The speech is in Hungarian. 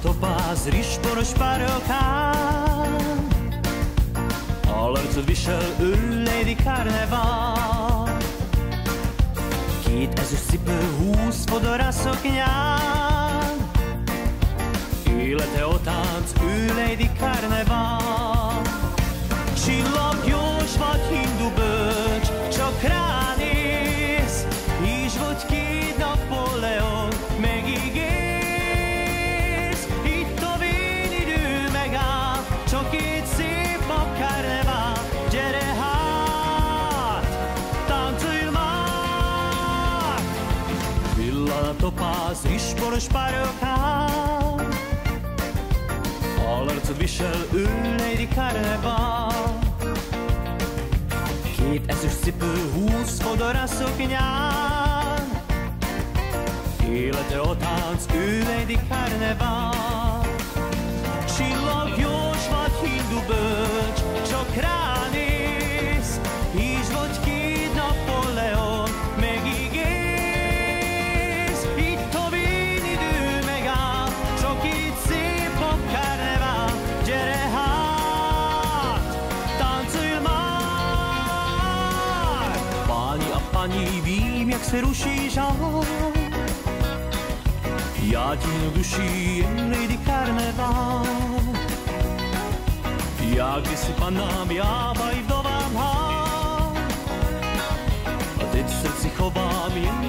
topáz, rizsporos párokán, alarcot visel ő Lady Carnevale. Két ezüst cipő, 20 fodoraszoknyán, élete a tánc, ő Lady Carnevale. Csillaggyors vagy hindu bölcs, csak ránéz, így vagy két Napóleon, megígérsz. Itt a vén idő megáll, csak két szép nap Carnevale. Gyere hát, táncolj már! Villan a topáz, rizsporos párokán, alarcot visel ő Lady Carnevale. Két ezüst cipő, 20 fodoraszoknyán, élete a tánc, ő Lady Carnevale. Csillaggyors vagy hindu bölcs, csak ránéz, így vagy két Napóleon, megígérsz. Itt a vén idő megáll, csak két szép nap Carnevale. Gyere hát, táncolj már! Páni a pani, vím, jak se ruší žár. Já ti duší, Lady Carnevale. Já kdysi panám, já vaj vdovám hám, a teď v srdci chovám jen